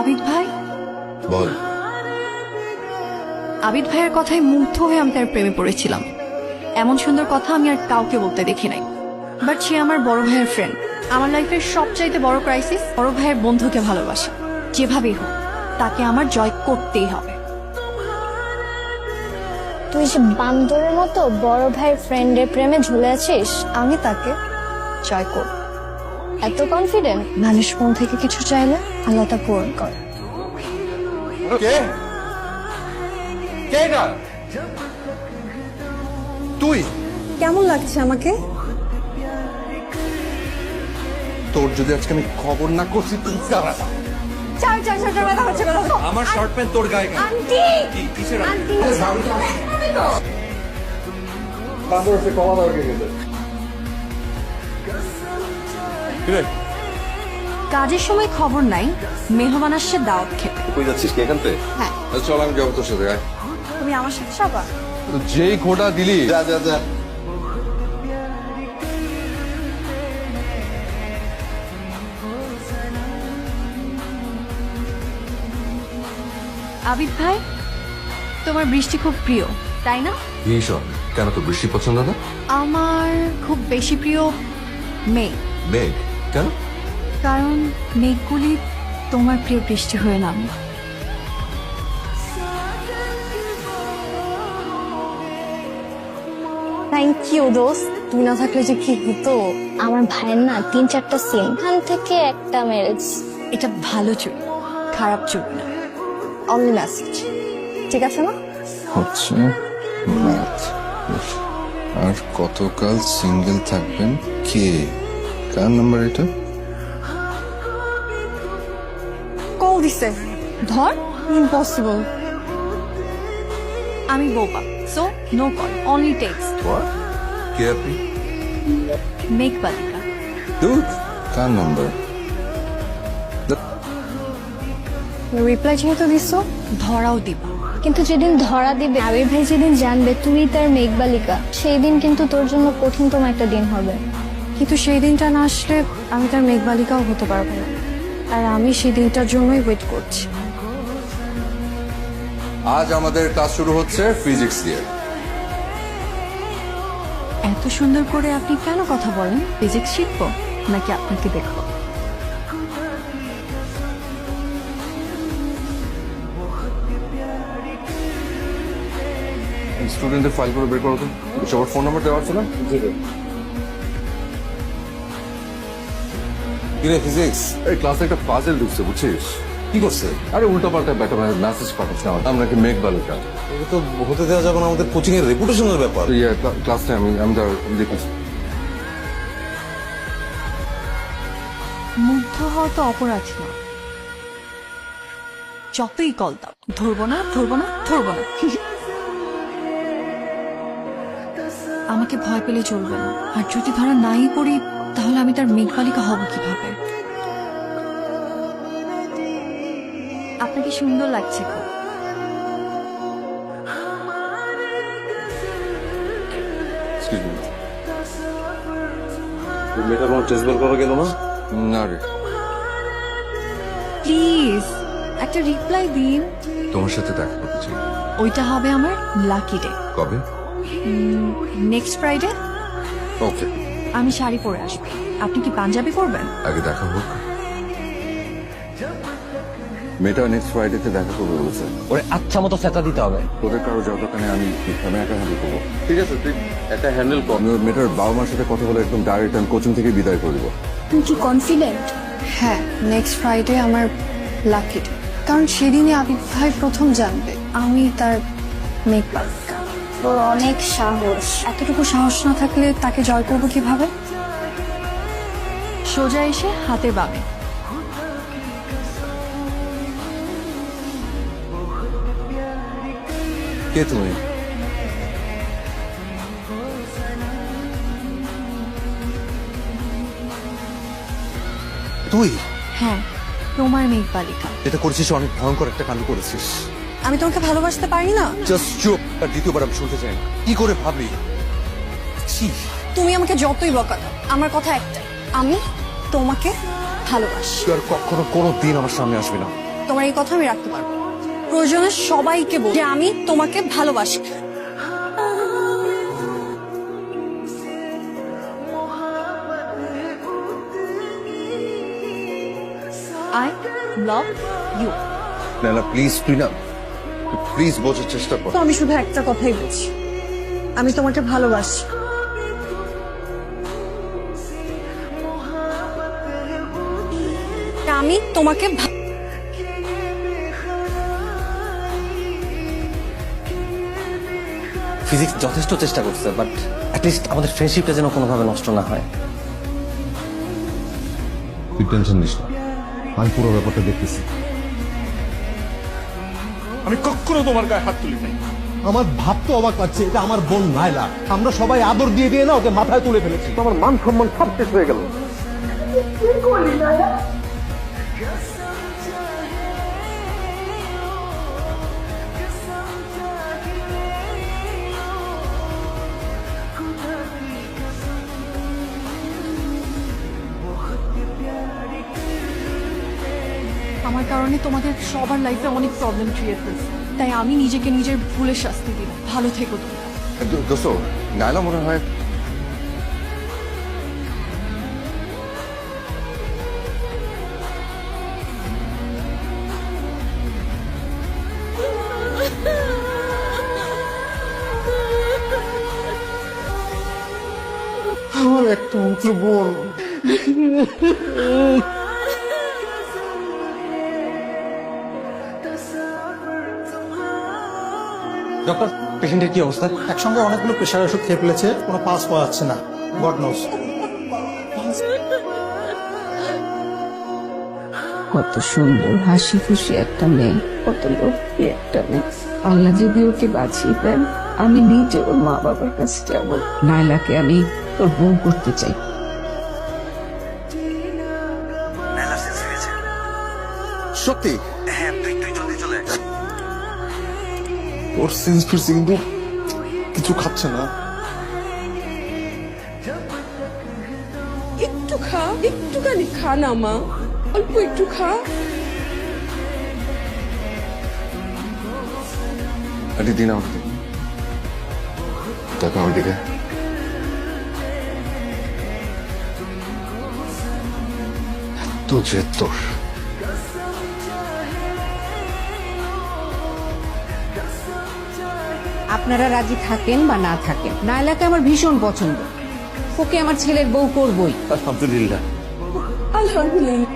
আবিদ ভাই, বল। আবিদ ভাইয়ের কথায় মুগ্ধ হয়ে আমি তার প্রেমে পড়েছিলাম। এমন সুন্দর কথা আমি আর কাউকে বলতে দেখি নাই। বাট সে আমার বড় ভাইয়ের ফ্রেন্ড। আমার লাইফের সবচাইতে বড় ক্রাইসিস, বড় ভাইয়ের বন্ধুকে ভালোবাসে। যেভাবেই হোক তাকে আমার জয় করতেই হবে। তুই যে বান্দরের মতো বড় ভাইয়ের ফ্রেন্ডের প্রেমে ঝুলে আছিস। আমি তাকে জয় করব। এত কনফিডেন্ট? মানুষ মন থেকে কিছু চাইলে আল্লাহ তা পূরণ করে। কে কে এটা? তুই? কেমন লাগছে আমাকে? তোর যদি আজকে আমি খবর না করছি তুই কারা? চার চার চার ব্যথা হচ্ছে কথা। আমার শার্ট প্যান্ট তোর গায়ে কেন? আন্টি কিসের আন্টি বান্দর সে কমা দাও গেছে। কিরে কাজের সময় খবর নাই, মেহমান আসছে দাওয়াত খেতে। কই যাচ্ছিস কি এখান থেকে? হ্যাঁ। চল আমি যাবো তোর সাথে। তুমি আমার সাথে যাবা? তো যেই খোটা দিলি যা যা যা। আবিদ ভাই, তোমার বৃষ্টি খুব প্রিয় তাই না? ভীষণ। কেন তো বৃষ্টি পছন্দ না? আমার খুব বেশি প্রিয় মেঘ, মেঘ। কেন? কারণ মেঘগুলি তোমার প্রিয় বৃষ্টি হয়ে নামে। থ্যাংক ইউ দোস্ত। তুই না থাকলে যে কি হতো। আমার ভাইয়ের না 3-4টা সিম, এখান থেকে একটা ম্যারেজ। এটা ভালো চুরি, খারাপ চুরি না। অনলি মেসেজ, ঠিক আছে না? হচ্ছে ম্যাথ। আর কতকাল সিঙ্গেল থাকবেন? কে? কার নাম্বার এটা? কল দিছে, ধর। ইম্পসিবল। আমি বোবা, so no call, only text. কে আপনি? মেঘ বালিকা। দুধ। কার নাম্বার? রিপ্লাই যেহেতু দিছো, ধরাও দিবা। কিন্তু যেদিন ধরা দিবে, আবির ভাই যেদিন জানবে তুই তার মেঘবালিকা, সেই দিন কিন্তু তোর জন্য কঠিনতম একটা দিন হবে। কিন্তু সেই দিনটা না আসলে আমি তার মেঘবালিকাও হতে পারবো না। আর আমি সেই দিনটার জন্যই ওয়েট করছি। আজ আমাদের ক্লাস শুরু হচ্ছে ফিজিক্স দিয়ে। এত সুন্দর করে আপনি কেন কথা বলেন? ফিজিক্স শিখবো নাকি আপনাকে দেখবো? স্টুডেন্টের ফাইল করে বের করো তো। সবার ফোন নাম্বার দেওয়া আছে না? কিরে ফিজিক্স, এই ক্লাসে একটা পাজেল ঢুকছে বুঝছিস? কি করছে? আরে উল্টো পাল্টা ব্যাটা মেসেজ পাঠাচ্ছে আমার। আমরা কি মেঘ বালিকা? এটা তো হতে দেওয়া যাবে না, আমাদের কোচিং এর রেপুটেশনের ব্যাপার। ক্লাসটা আমি দেখেছি। মুগ্ধ হওয়া তো অপরাধ না। যতই কল দাও, ধরবো না ধরবো না ধরবো না। আমাকে ভয় পেলে চলবে না। আর যদি ধরা নাই পড়ি, তাহলে আমি তার মেঘবালিকা হব কিভাবে? আপনাকে সুন্দর লাগছে খুব। মেয়েটা কোনো টেস্ট বের করা গেল না? না রে, প্লিজ একটা রিপ্লাই দিন। তোমার সাথে দেখা করতে চাই। ওইটা হবে আমার লাকি ডে, কবে? Next Friday. ওকে। আমি শাড়ি পরে আসবো। আপনি কি পাঞ্জাবি পরবেন? আগে দেখা হোক। মেয়েটা নেক্সট ফ্রাইডেতে দেখা করবে বলেছে। ওরে আচ্ছা মতো সেটা দিতে হবে। তোদের কারো যাওয়ার দোকানে আমি একা হ্যান্ডেল করবো। ঠিক আছে, তুই একটা হ্যান্ডেল কর। আমি ওর মেয়েটার বাবা মার সাথে কথা বলে একদম ডাইরেক্ট আমি কোচিং থেকে বিদায় করে দেবো। তুই কি কনফিডেন্ট? হ্যাঁ, নেক্সট ফ্রাইডে আমার লাকি ডে। কারণ সেদিনই আবিদ ভাই প্রথম জানবে আমি তার মেঘবালিকা। তোর অনেক সাহস। এতটুকু সাহস না থাকলে তাকে জয় করবো কিভাবে? সোজা এসে হাতে বামে। কে তুমি? তুই হ্যাঁ, তোমার মেঘবালিকা। এটা করেছিস, অনেক ভয়ঙ্কর একটা কাণ্ড করেছিস। আমি তোমাকে ভালোবাসতে পারি না। জাস্ট চুপ। আর দ্বিতীয়বার আমি শুনতে চাই না। কি করে ভাবলি? ছি। তুমি আমাকে যতই বকা দাও, আমার কথা একটাই, আমি তোমাকে ভালোবাসি। তুই আর কখনো কোনো দিন আমার সামনে আসবি না। তোমার এই কথা আমি রাখতে পারবো। প্রয়োজনে সবাইকে বল যে আমি তোমাকে ভালোবাসি। I love you. না প্লিজ তুই না প্লিজ বোঝার চেষ্টা কর। তো আমি শুধু একটা কথাই বলছি, আমি তোমাকে ভালোবাসি। আমি তোমাকে ফিজিক্স যথেষ্ট চেষ্টা করছে, বাট অ্যাটলিস্ট আমাদের ফ্রেন্ডশিপটা যেন কোনোভাবে নষ্ট না হয়। তুই টেনশন নিস না, আমি পুরো ব্যাপারটা দেখতেছি। আমি কখনো তোমার গায়ে হাত তুলি নাই। আমার ভাবতে অবাক লাগছে, এটা আমার বোন নাইলা। আমরা সবাই আদর দিয়ে দিয়ে না ওকে মাথায় তুলে ফেলেছি। আমার মান সম্মান সব শেষ হয়ে গেল। আমার কারণে তোমাদের সবার লাইফে অনেক প্রবলেম ক্রিয়েট হয়েছে, তাই আমি নিজেকে নিজের ভুলের শাস্তি দিলাম। ভালো থেকো তুমি। দোস্ত নাইলা মনে হয় আমার একটা মাত্র বোন। ডক্টর, পেশেন্টের কি অবস্থা? একসঙ্গে অনেকগুলো প্রেশার ওষুধ খেয়ে ফেলেছে, কোনো পাস পাওয়া যাচ্ছে না। God knows. কত সুন্দর হাসি খুশি একটা মেয়ে, কত লক্ষ্মী একটা মেয়ে। আল্লাহ যদি ওকে বাঁচিয়ে দেন, আমি নিজে ওর মা বাবার কাছে যাব। নাইলাকে আমি তোর বউ করতে চাই। সত্যি ওর সেন্স ফিরছে কিন্তু কিছু খাচ্ছে না। একটু খা, একটুখানি খা না মা, অল্প একটু খা। আরে দিন আমাকে দিন। দেখো আমার দিকে। এত জেদ তোর। আপনারা রাজি থাকেন বা না থাকেন, নাইলাকে আমার ভীষণ পছন্দ। ওকে আমার ছেলের বউ করবই। আলহামদুলিল্লাহ। আলহামদুলিল্লাহ।